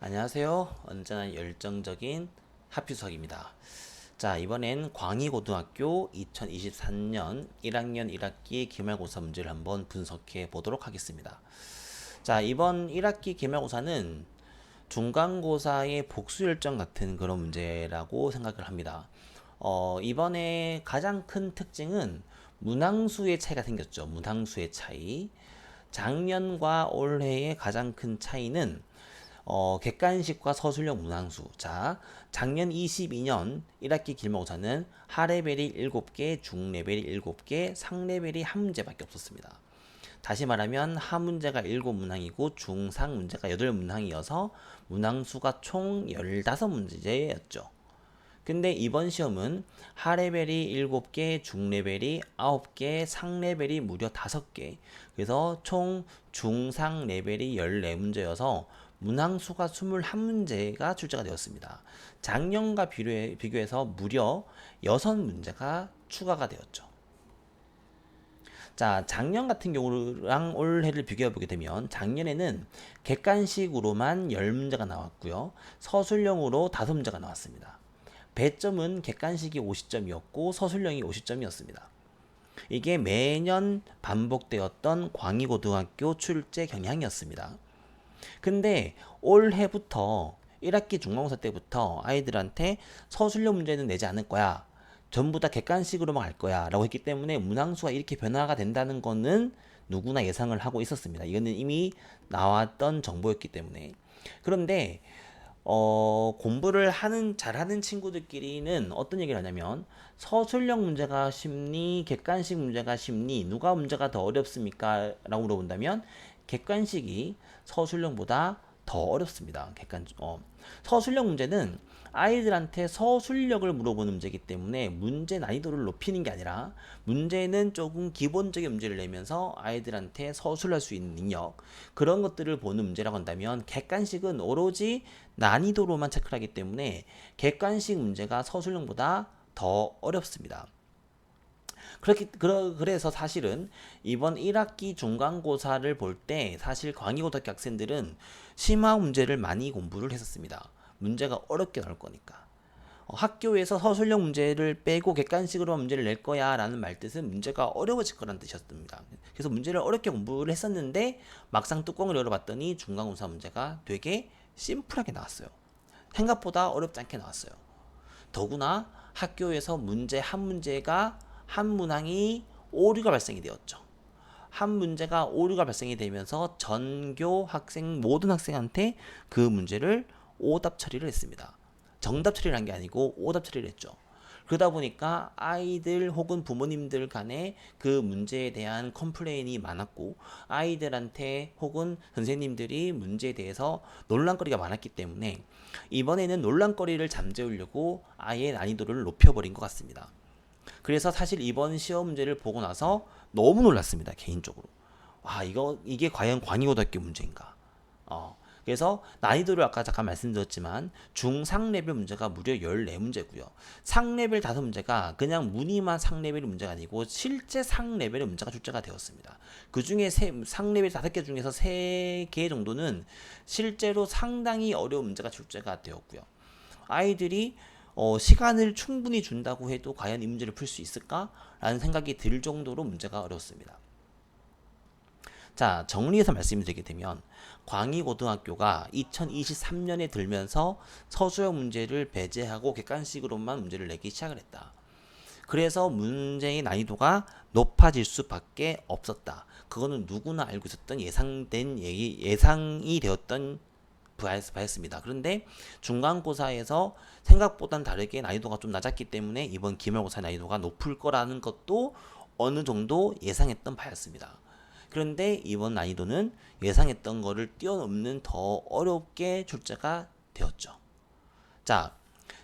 안녕하세요. 언제나 열정적인 하필수학입니다. 자, 이번엔 광희고등학교 2023년 1학년 1학기 기말고사 문제를 한번 분석해 보도록 하겠습니다. 자, 이번 1학기 기말고사는 중간고사의 복수열정 같은 그런 문제라고 생각을 합니다. 이번에 가장 큰 특징은 문항수의 차이가 생겼죠. 문항수의 차이. 작년과 올해의 가장 큰 차이는 객관식과 서술형 문항수. 자, 작년 22년 1학기 기말고사는 하레벨이 7개, 중레벨이 7개, 상레벨이 1문제밖에 없었습니다. 다시 말하면 하문제가 7문항이고 중상 문제가 8문항이어서 문항수가 총 15문제였죠. 근데 이번 시험은 하레벨이 7개, 중레벨이 9개, 상레벨이 무려 5개. 그래서 총 중상 레벨이 14문제여서 문항수가 21문제가 출제가 되었습니다. 작년과 비교해서 무려 6문제가 추가가 되었죠. 자, 작년 같은 경우랑 올해를 비교해 보게 되면 작년에는 객관식으로만 10문제가 나왔고요. 서술형으로 5문제가 나왔습니다. 배점은 객관식이 50점이었고 서술형이 50점이었습니다. 이게 매년 반복되었던 광희고등학교 출제 경향이었습니다. 근데 올해부터 1학기 중간고사 때부터 아이들한테 서술형 문제는 내지 않을 거야. 전부 다 객관식으로만 갈 거야. 라고 했기 때문에 문항수가 이렇게 변화가 된다는 거는 누구나 예상을 하고 있었습니다. 이거는 이미 나왔던 정보였기 때문에. 그런데 공부를 잘하는 친구들끼리는 어떤 얘기를 하냐면 서술형 문제가 쉽니 객관식 문제가 쉽니 누가 문제가 더 어렵습니까? 라고 물어본다면 객관식이 서술형보다 더 어렵습니다. 서술형 문제는 아이들한테 서술력을 물어보는 문제이기 때문에 문제 난이도를 높이는 게 아니라 문제는 조금 기본적인 문제를 내면서 아이들한테 서술할 수 있는 능력 그런 것들을 보는 문제라고 한다면 객관식은 오로지 난이도로만 체크를 하기 때문에 객관식 문제가 서술형보다 더 어렵습니다. 그래서 사실은 이번 1학기 중간고사를 볼 때 사실 광희고등학교 학생들은 심화 문제를 많이 공부를 했었습니다. 문제가 어렵게 나올 거니까. 학교에서 서술형 문제를 빼고 객관식으로 문제를 낼 거야 라는 말뜻은 문제가 어려워질 거라는 뜻이었습니다. 그래서 문제를 어렵게 공부를 했었는데 막상 뚜껑을 열어봤더니 중간고사 문제가 되게 심플하게 나왔어요. 생각보다 어렵지 않게 나왔어요. 더구나 학교에서 한 문제가 한 문항이 오류가 발생이 되었죠. 한 문제가 오류가 발생이 되면서 전교 학생 모든 학생한테 그 문제를 오답 처리를 했습니다. 정답 처리를 한 게 아니고 오답 처리를 했죠. 그러다 보니까 아이들 혹은 부모님들 간에 그 문제에 대한 컴플레인이 많았고 아이들한테 혹은 선생님들이 문제에 대해서 논란거리가 많았기 때문에 이번에는 논란거리를 잠재우려고 아예 난이도를 높여버린 것 같습니다. 그래서 사실 이번 시험 문제를 보고 나서 너무 놀랐습니다. 개인적으로. 와, 이게 과연 광희고등학교 문제인가? 그래서 난이도를 아까 잠깐 말씀드렸지만 중상 레벨 문제가 무려 14문제고요. 상 레벨 5문제가 그냥 무늬만 상 레벨의 문제가 아니고 실제 상 레벨의 문제가 출제가 되었습니다. 그 중에 상 레벨 5개 중에서 3개 정도는 실제로 상당히 어려운 문제가 출제가 되었고요. 아이들이 시간을 충분히 준다고 해도 과연 이 문제를 풀 수 있을까라는 생각이 들 정도로 문제가 어렵습니다. 자, 정리해서 말씀드리게 되면 광희고등학교가 2023년에 들면서 서술형 문제를 배제하고 객관식으로만 문제를 내기 시작을 했다. 그래서 문제의 난이도가 높아질 수밖에 없었다. 그거는 누구나 알고 있었던 예상이 되었던 바였습니다. 그런데 중간고사에서 생각보단 다르게 난이도가 좀 낮았기 때문에 이번 기말고사 난이도가 높을 거라는 것도 어느 정도 예상했던 바였습니다. 그런데 이번 난이도는 예상했던 거를 뛰어넘는 더 어렵게 출제가 되었죠. 자,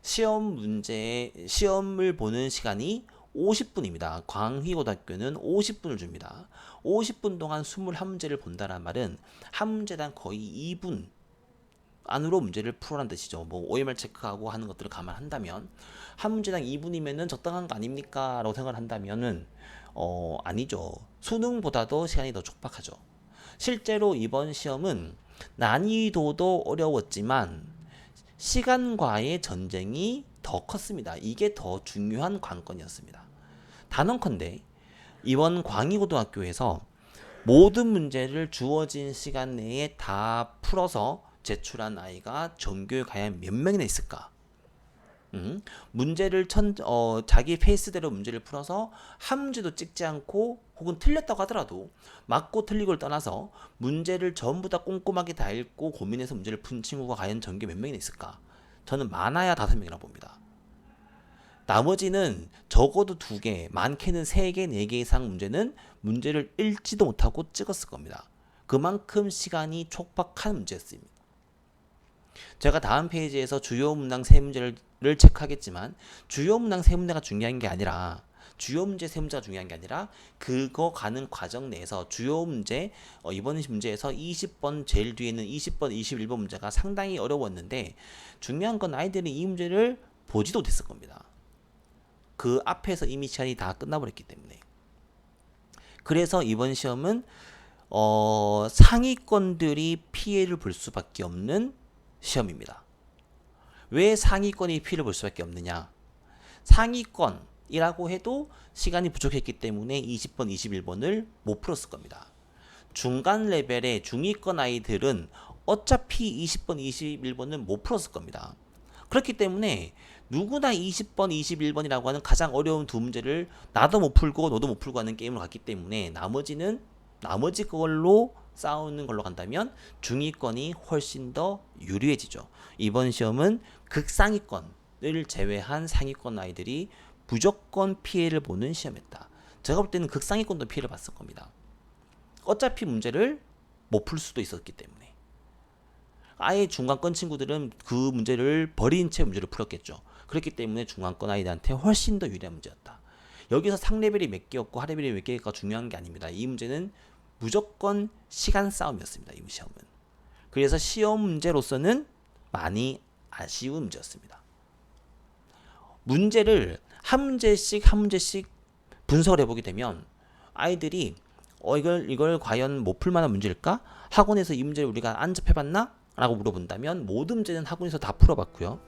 시험을 보는 시간이 50분입니다. 광희고등학교는 50분을 줍니다. 50분 동안 21문제를 본다는 말은 한 문제당 거의 2분 안으로 문제를 풀어라는 뜻이죠. 뭐 OMR 체크하고 하는 것들을 감안한다면 한 문제당 2분이면은 적당한 거 아닙니까? 라고 생각을 한다면은 아니죠. 수능보다도 시간이 더 촉박하죠. 실제로 이번 시험은 난이도도 어려웠지만 시간과의 전쟁이 더 컸습니다. 이게 더 중요한 관건이었습니다. 단언컨대 이번 광희고등학교에서 모든 문제를 주어진 시간 내에 다 풀어서 제출한 아이가 전교에 과연 몇 명이나 있을까? 문제를 자기 페이스대로 문제를 풀어서 한 문제도 찍지 않고 혹은 틀렸다고 하더라도 맞고 틀리고를 떠나서 문제를 전부 다 꼼꼼하게 다 읽고 고민해서 문제를 푼 친구가 과연 전교에 몇 명이나 있을까? 저는 많아야 5명이라고 봅니다. 나머지는 적어도 2개, 많게는 3개, 4개 이상 문제를 읽지도 못하고 찍었을 겁니다. 그만큼 시간이 촉박한 문제였습니다. 제가 다음 페이지에서 주요 문항 3문제를 체크하겠지만 주요 문항 3문제가 중요한 게 아니라 주요 문제 3문제가 중요한 게 아니라 그거 가는 과정 내에서 주요 문제 이번 문제에서 20번 제일 뒤에 있는 20번, 21번 문제가 상당히 어려웠는데 중요한 건 아이들이 이 문제를 보지도 못했을 겁니다. 그 앞에서 이미 시간이 다 끝나버렸기 때문에. 그래서 이번 시험은 상위권들이 피해를 볼 수밖에 없는 시험입니다. 왜 상위권이 피해를 볼 수밖에 없느냐? 상위권이라고 해도 시간이 부족했기 때문에 20번, 21번을 못 풀었을 겁니다. 중간 레벨의 중위권 아이들은 어차피 20번, 21번은 못 풀었을 겁니다. 그렇기 때문에 누구나 20번, 21번이라고 하는 가장 어려운 2문제를 나도 못 풀고 너도 못 풀고 하는 게임을 갔기 때문에 나머지 걸로 싸우는 걸로 간다면 중위권이 훨씬 더 유리해지죠. 이번 시험은 극상위권을 제외한 상위권 아이들이 무조건 피해를 보는 시험이었다. 제가 볼 때는 극상위권도 피해를 봤을 겁니다. 어차피 문제를 못 풀 수도 있었기 때문에. 아예 중간권 친구들은 그 문제를 버린 채 문제를 풀었겠죠. 그렇기 때문에 중간권 아이들한테 훨씬 더 유리한 문제였다. 여기서 상레벨이 몇 개였고 하레벨이 몇 개가 중요한 게 아닙니다. 이 문제는 무조건 시간 싸움이었습니다. 이 시험은. 그래서 시험 문제로서는 많이 아쉬운 문제였습니다. 문제를 한 문제씩 분석을 해보게 되면 아이들이 이걸 과연 못 풀만한 문제일까? 학원에서 이 문제를 우리가 안 접해봤나? 라고 물어본다면 모든 문제는 학원에서 다 풀어봤고요.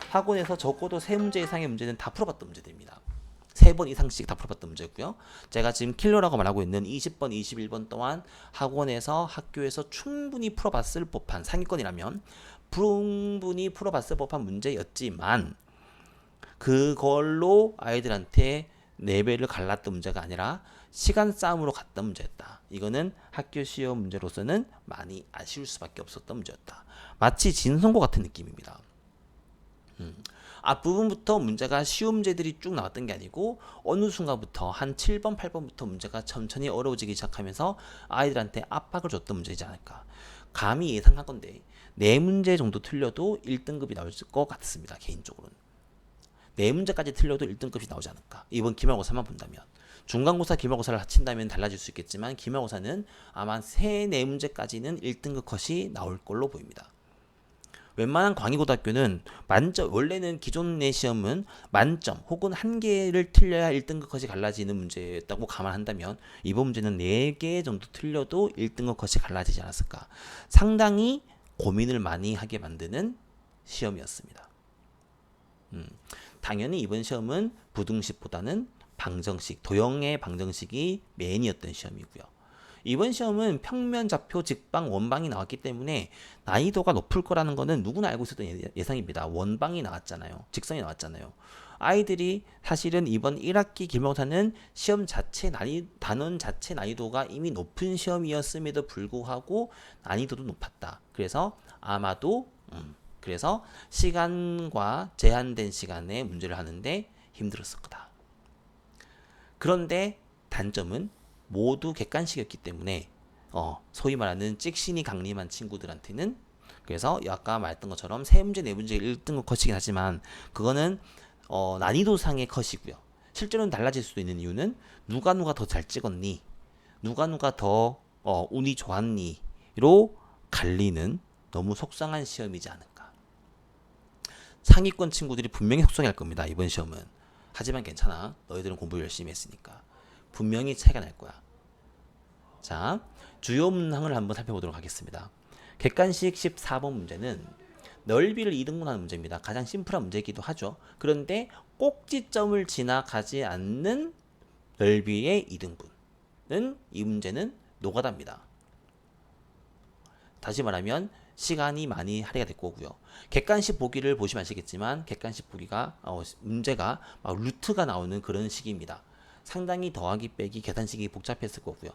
학원에서 적어도 3문제 이상의 문제는 다 풀어봤던 문제들입니다. 3번 이상씩 다 풀어봤던 문제고요. 제가 지금 킬러라고 말하고 있는 20번, 21번 동안 학원에서 학교에서 충분히 풀어봤을 법한 상위권이라면 충분히 풀어봤을 법한 문제였지만 그걸로 아이들한테 레벨을 갈랐던 문제가 아니라 시간 싸움으로 갔던 문제였다. 이거는 학교 시험 문제로서는 많이 아쉬울 수밖에 없었던 문제였다. 마치 진성고 같은 느낌입니다. 앞부분부터 문제가 쉬운 문제들이 쭉 나왔던 게 아니고 어느 순간부터 한 7번, 8번부터 문제가 천천히 어려워지기 시작하면서 아이들한테 압박을 줬던 문제이지 않을까. 감히 예상한 건데 4문제 정도 틀려도 1등급이 나올 것 같습니다. 개인적으로는. 4문제까지 틀려도 1등급이 나오지 않을까. 이번 기말고사만 본다면. 중간고사, 기말고사를 합친다면 달라질 수 있겠지만 기말고사는 아마 4문제까지는 1등급 컷이 나올 걸로 보입니다. 웬만한 광희고등학교는 원래는 기존의 시험은 만점 혹은 1개를 틀려야 1등급 컷이 갈라지는 문제였다고 감안한다면 이번 문제는 4개 정도 틀려도 1등급 컷이 갈라지지 않았을까. 상당히 고민을 많이 하게 만드는 시험이었습니다. 당연히 이번 시험은 부등식보다는 방정식, 도형의 방정식이 메인이었던 시험이고요. 이번 시험은 평면, 좌표, 직방, 원방이 나왔기 때문에 난이도가 높을 거라는 거는 누구나 알고 있었던 예상입니다. 원방이 나왔잖아요. 직선이 나왔잖아요. 아이들이 사실은 이번 1학기 기말고사는 시험 자체 단원 자체 난이도가 이미 높은 시험이었음에도 불구하고 난이도도 높았다. 그래서 아마도 그래서 시간과 제한된 시간에 문제를 하는데 힘들었을 거다. 그런데 단점은 모두 객관식이었기 때문에 소위 말하는 찍신이 강림한 친구들한테는 그래서 아까 말했던 것처럼 3문제, 4문제 1등급 컷이긴 하지만 그거는 난이도상의 컷이고요. 실제로는 달라질 수도 있는 이유는 누가 더 잘 찍었니? 누가 더 운이 좋았니?로 갈리는 너무 속상한 시험이지 않을까. 상위권 친구들이 분명히 속상할 겁니다. 이번 시험은. 하지만 괜찮아. 너희들은 공부 열심히 했으니까. 분명히 차이가 날 거야. 자, 주요 문항을 한번 살펴보도록 하겠습니다. 객관식 14번 문제는 넓이를 2등분하는 문제입니다. 가장 심플한 문제이기도 하죠. 그런데 꼭지점을 지나가지 않는 넓이의 2등분은 이 문제는 노가다입니다. 다시 말하면 시간이 많이 할애가 될 거고요. 객관식 보기를 보시면 아시겠지만 객관식 보기가 문제가 막 루트가 나오는 그런 식입니다. 상당히 더하기 빼기 계산식이 복잡했을 거고요.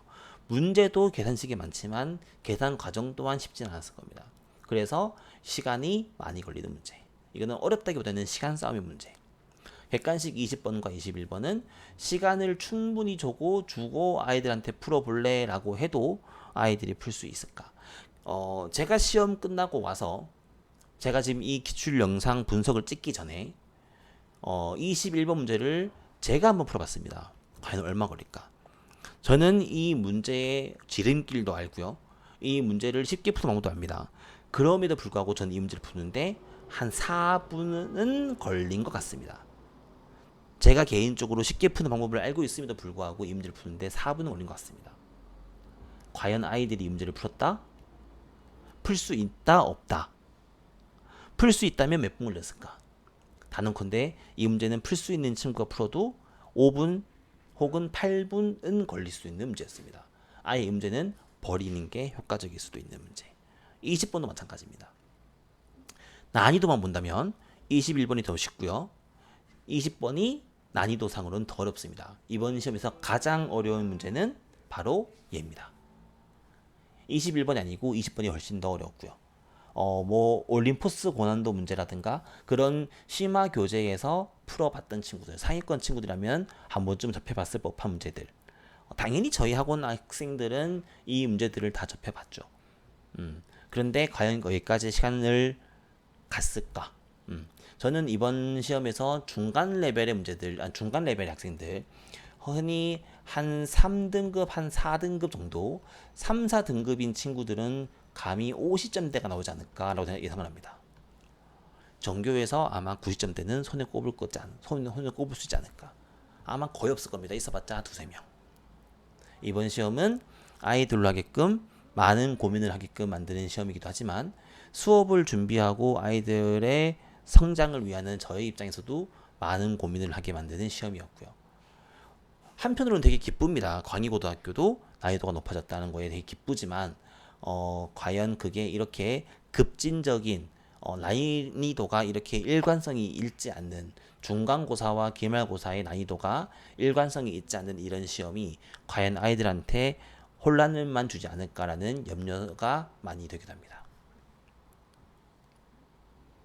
문제도 계산식이 많지만 계산 과정 또한 쉽지는 않았을 겁니다. 그래서 시간이 많이 걸리는 문제. 이거는 어렵다기보다는 시간 싸움의 문제. 객관식 20번과 21번은 시간을 충분히 주고 아이들한테 풀어볼래 라고 해도 아이들이 풀 수 있을까? 제가 시험 끝나고 와서 제가 지금 이 기출 영상 분석을 찍기 전에 21번 문제를 제가 한번 풀어봤습니다. 과연 얼마 걸릴까? 저는 이 문제의 지름길도 알고요. 이 문제를 쉽게 푸는 방법도 압니다. 그럼에도 불구하고 저는 이 문제를 푸는데 한 4분은 걸린 것 같습니다. 제가 개인적으로 쉽게 푸는 방법을 알고 있음에도 불구하고 이 문제를 푸는데 4분은 걸린 것 같습니다. 과연 아이들이 이 문제를 풀었다? 풀 수 있다? 없다? 풀 수 있다면 몇 분 걸렸을까? 단언컨대 이 문제는 풀 수 있는 친구가 풀어도 5분 혹은 8분은 걸릴 수 있는 문제였습니다. 아예 이 문제는 버리는 게 효과적일 수도 있는 문제. 20번도 마찬가지입니다. 난이도만 본다면 21번이 더 쉽고요. 20번이 난이도상으로는 더 어렵습니다. 이번 시험에서 가장 어려운 문제는 바로 얘입니다. 21번이 아니고 20번이 훨씬 더 어렵고요. 올림포스 고난도 문제라든가 그런 심화 교재에서 풀어봤던 친구들, 상위권 친구들이라면 한 번쯤 접해봤을 법한 문제들. 당연히 저희 학원 학생들은 이 문제들을 다 접해봤죠. 그런데 과연 여기까지 시간을 갔을까? 저는 이번 시험에서 중간 레벨의 문제들, 중간 레벨의 학생들, 흔히 한 3등급, 한 4등급 정도, 3, 4등급인 친구들은 감히 50점대가 나오지 않을까라고 예상을 합니다. 전교에서 아마 90점대는 손에 꼽을 수 있지 않을까. 아마 거의 없을 겁니다. 있어봤자 두세 명. 이번 시험은 아이들로 하게끔 많은 고민을 하게끔 만드는 시험이기도 하지만 수업을 준비하고 아이들의 성장을 위한 저의 입장에서도 많은 고민을 하게 만드는 시험이었고요. 한편으로는 되게 기쁩니다. 광희고등학교도 난이도가 높아졌다는 거에 되게 기쁘지만 과연 그게 이렇게 급진적인 난이도가 이렇게 일관성이 있지 않는 중간고사와 기말고사의 난이도가 일관성이 있지 않는 이런 시험이 과연 아이들한테 혼란을만 주지 않을까라는 염려가 많이 되기도 합니다.